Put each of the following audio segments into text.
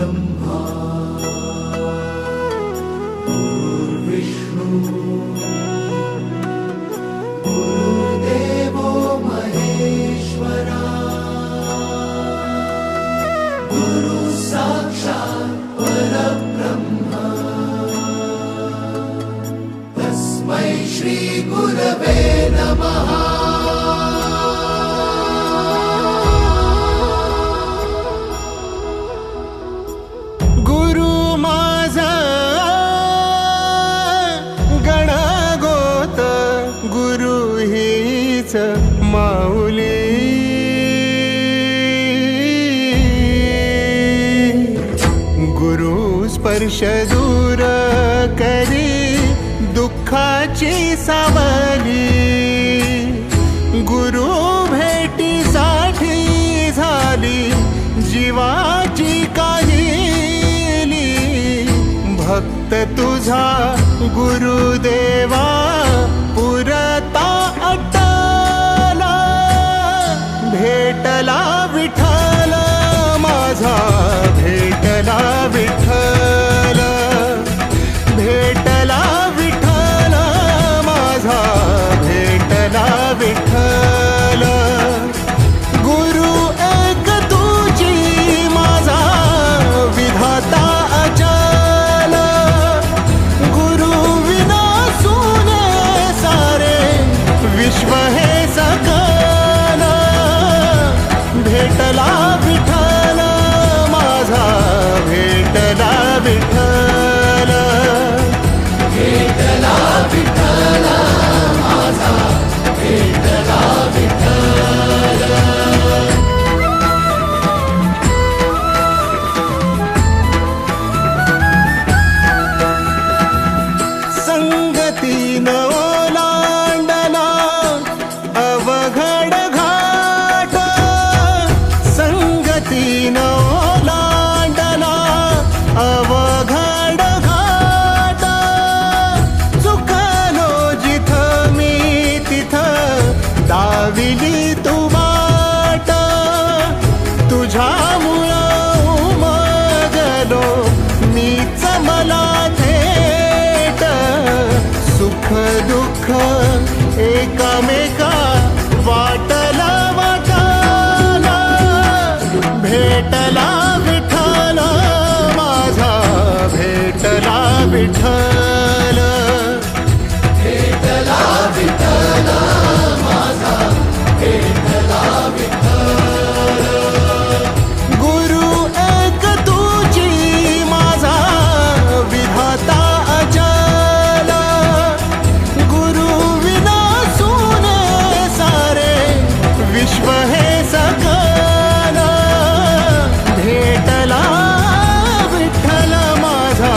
ब्रह्मा गुरुर्विष्णु गुरुर्देवो महेश्वरा गुरु साक्षात् परब्रह्म तस्मै श्री गुरवे नमः। माऊली गुरु स्पर्श दूर करी दुःखाची सावली गुरु भेटीसाठी झाली जीवाची काहिली भक्त तुझा गुरुदेवा पुरता भेटला विठ्ठल माझा भेटला विठ्ठल भेटला विठ्ठल माझा भेटला विठ्ठल गुरु एक तुझी माझा विधाता अचल गुरु विना सुने सारे विश्व हे सकल भेटला विठ्ठल माझा भेटला विठ्ठल भेटला विठ्ठल माझा भेटला विठ्ठल। संगतीन ओलांडला अवघड ओलांडला अवघड घाट चुकलो जिथं मी तिथं दाविली तू वाट तुझ्यामुळं उमगलो मीच मला थेट सुख दुःख एकामेका वाटला भेटला विठ्ठल माझा भेटला विठ्ठल भेटला विठ्ठल माझा भेटला विठ्ठल गुरु एक तुझी माझा विधाता अचल गुरु विना सुने सारे विश्व हे सकल भेटला विठ्ठल माझा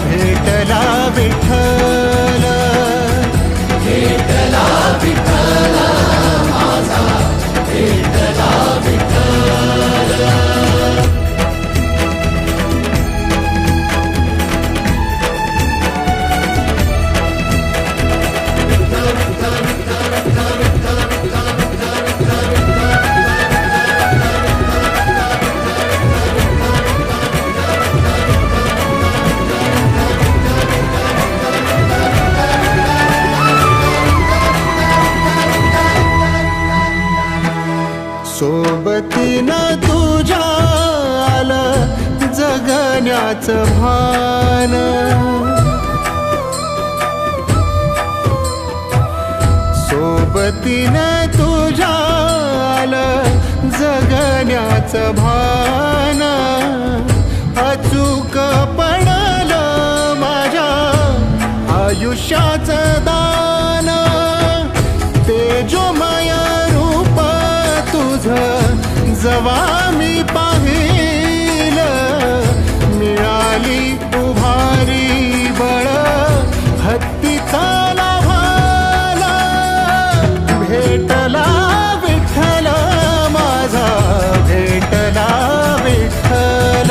भेटला विठ्ठल भेटला विठ्ठल माझा भेटला विठ्ठल। सोबतीनं तुझ्या आलं जगण्याचं भान सोबतीनं तुझ्या आलं जगण्याचं भान अचूक पडलं माझ्या आयुष्याचं दान तेजोमय रूप तुझं जवा मी पाहिलं मिळाली उभारी बळ हत्तीचा लाभाला भेटला विठ्ठल माझा भेटला विठ्ठल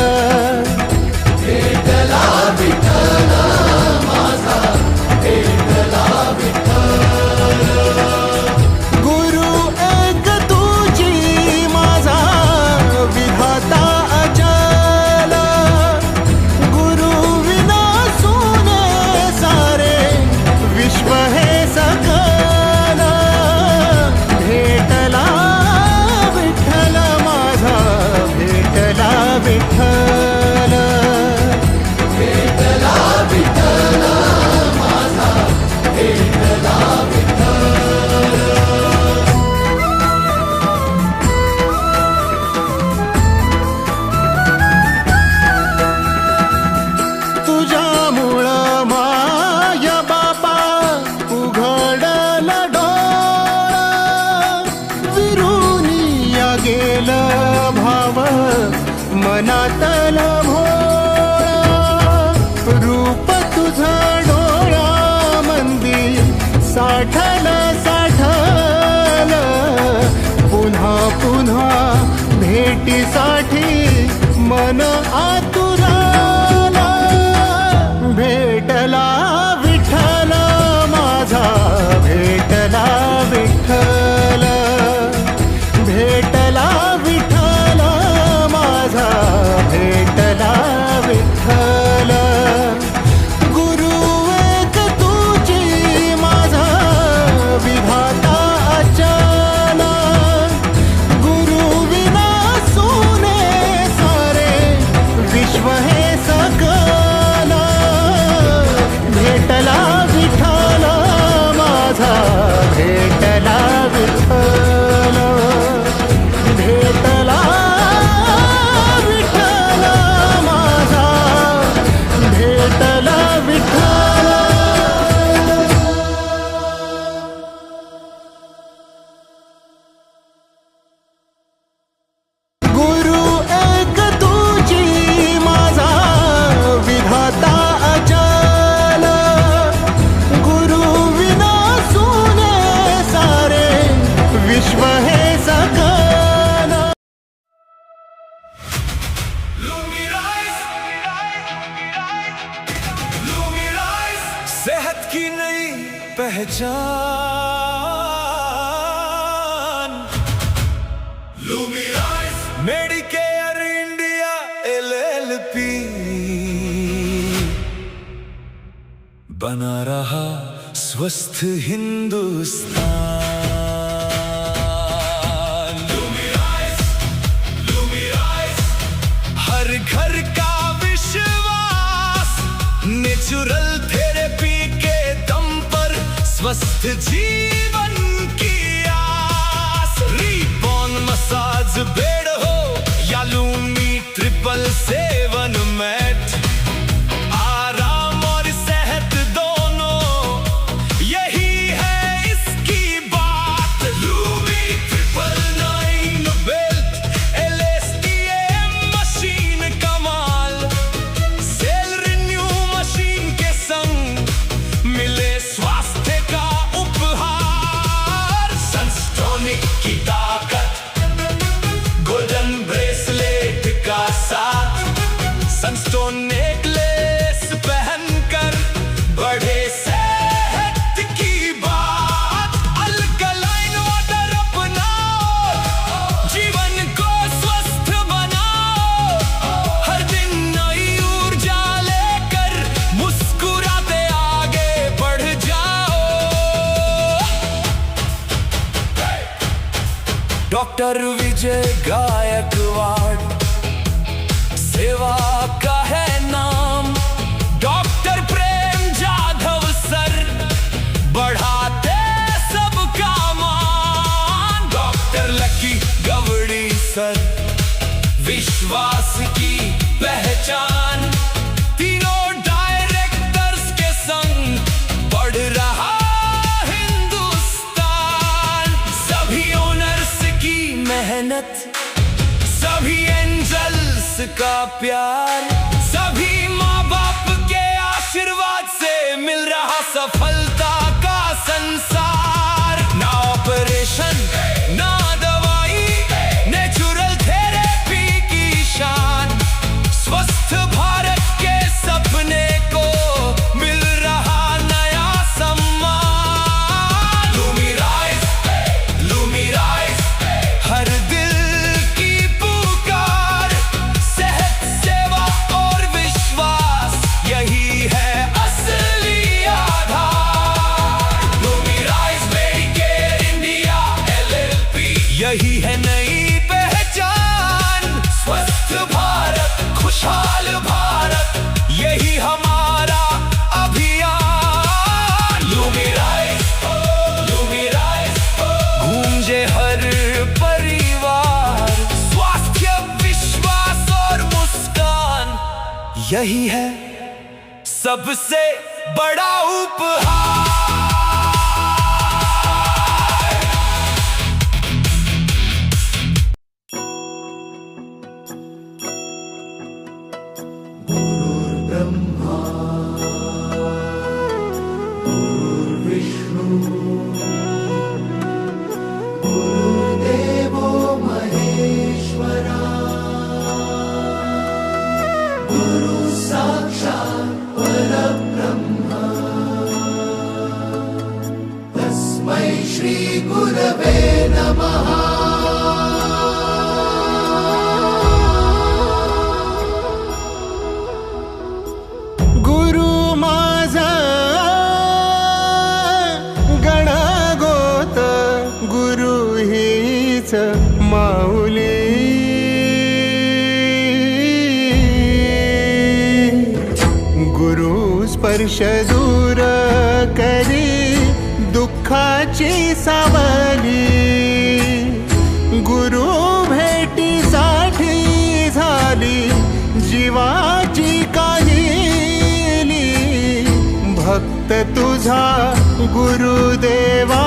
भेटला विठ्ठल माझा भेटला मनातला भोळा रूप तुझं डोळ्यामंदी साठलं पुन्हा पुन्हा भेटीसाठी मन आतुराला भेटला विठ्ठल माझा भेटला विठ्ठल भेटला विठ्ठल माझा भेटला विठ्ठल गुरु एक तुझी माझा विधाता अचल गुरु विना सोने सारे विश्व हे सकल भेटला विठ्ठल माझा भेटला विठ्ठल भेटला विठ्ठल माझा भेटला विठ्ठल गुरु एक तुझी माझा विधाता अचल गुरु विना सुने सारे विश्व हे सकल सेहत की नई पहचान लुमिराइज मेडिकेयर इंडिया LLP बना रहा स्वस्थ हिंदुस्तान लुमिराइज हर घर का विश्वास नेचुरल थेरेपी के दम पर स्वस्थ जीवन की आस रीबॉर्न मसाज बेड हो या लूमी 777 मैट आराम और सेहत दोनों यही है इसकी बात लूमी 999 बेल्ट LSTM मशीन कमाल सेल रिन्यू मशीन के संग मिले स्वास्थ्य का उपहार सनस्टोनिक की ताकत गोल्डन ब्रेसलेट का साथ सनस्टोन नेकलेस पहनकर बढ़े सेहत की बात अल्कलाइन वाटर अपनाओ जीवन को स्वस्थ बनाओ हर दिन नई ऊर्जा लेकर मुस्कुराते आगे बढ़ जाओ डॉक्टर विजय गायकवाड़ सेवा का है नाम डॉक्टर प्रेम जाधव सर बढ़ाते सबका मान डॉक्टर लकी गवड़ी सर विश्वास की पहचान तीनों डायरेक्टर्स के संग बढ़ रहा हिंदुस्तान सभी ओनर्स की मेहनत सभी एंजल्स का प्यार सभी माँ बाप के आशीर्वाद से मिल रहा सफलता का संसार ना ऑपरेशन ना दवाई नेचुरल थेरेपी की शान स्वस्थ भारत के सपने को मिल रहा नया सम्मान लुमिराइज हर दिल की पुकार सेहत सेवा और विश्वास यही है असली आधार लुमिराइज मेडिकेयर इंडिया LLP यही है नई पहचान स्वस्थ भारत खुशहाल भारत यही हमारा अभियान लुमिराइज गूंजे हर परिवार स्वास्थ्य विश्वास और मुस्कान यही है सबसे बड़ा उपहार तीच माऊली. गुरु स्पर्श दूर करी दुःखाची सावली. गुरु भेटीसाठी झाली जीवाची काहिली. भक्त तुझा गुरुदेवा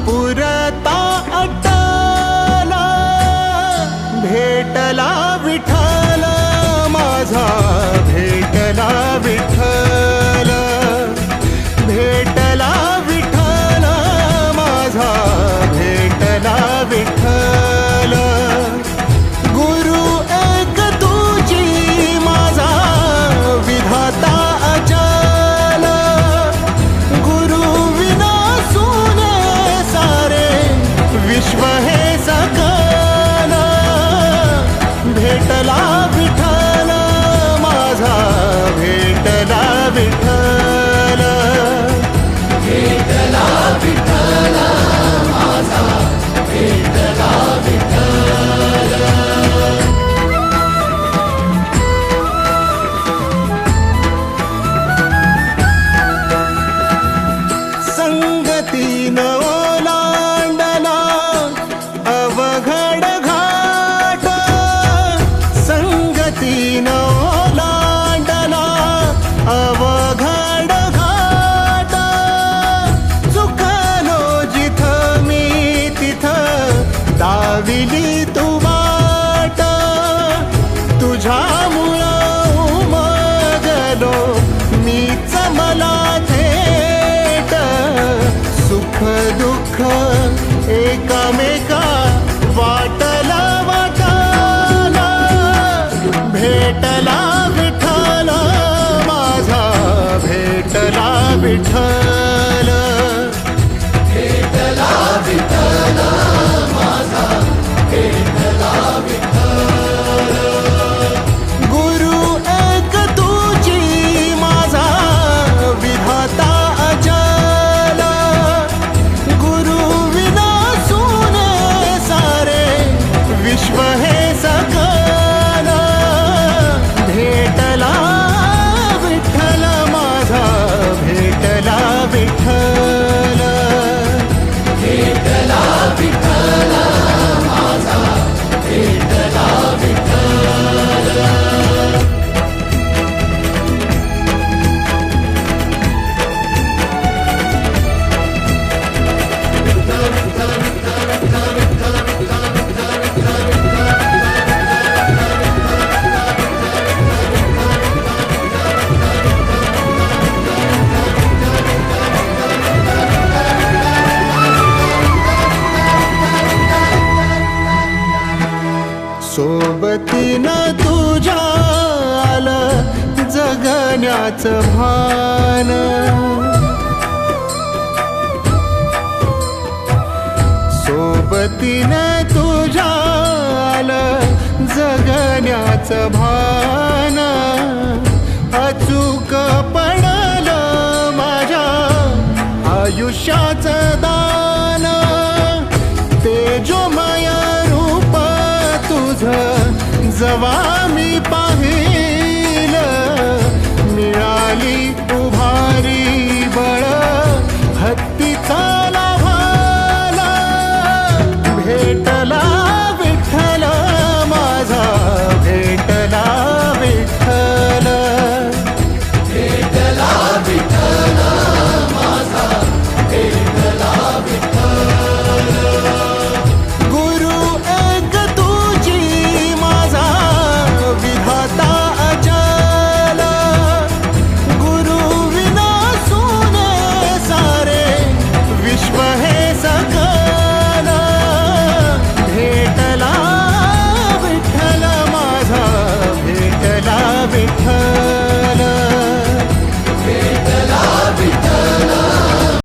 पुरता अटला. भेटला विठ्ठल माझा, भेटला विठ्ठल. भेटला विठ्ठल माझा, भेटला विठ्ठल. गुरु एक तुझी माझा विधाता अचल. गुरु विना सुने सारे विश्व हे सकल. भेटला विठ्ठल माझा, भेटला विठ्ठल. भेटला विठ्ठल माझा, भेटला विठ्ठल. संगतीन ओलांडला अवघड घाट. संगतीन ओलांडला अवघड घाट. चुकलो जिथं मी तिथं दाविली तू वाट. तुझ्यामुळं उमगलो मीच मला थेट. सुख दुःख एकामेका वाटला वाटाला. भेटला विठ्ठल माझा, भेटला विठ्ठल. भेटला विठ्ठल माझा, भेटला विठ्ठल. गुरु एक तुझी माझा विधाता अचल. गुरु विना सुने सारे विश्व हे सकल. भेटला विठ्ठल माझा, भेटला विठ्ठल. भेटला विठ्ठल माझा, भेटला विठ्ठल. सोबतीनं तुझ्या आलं जगण्याचं भान. सोबतीनं तुझ्या आलं जगण्याचं भान. अचूक पडलं माझ्या आयुष्याचं दान. तेजोमय रूप तुझं जवा मी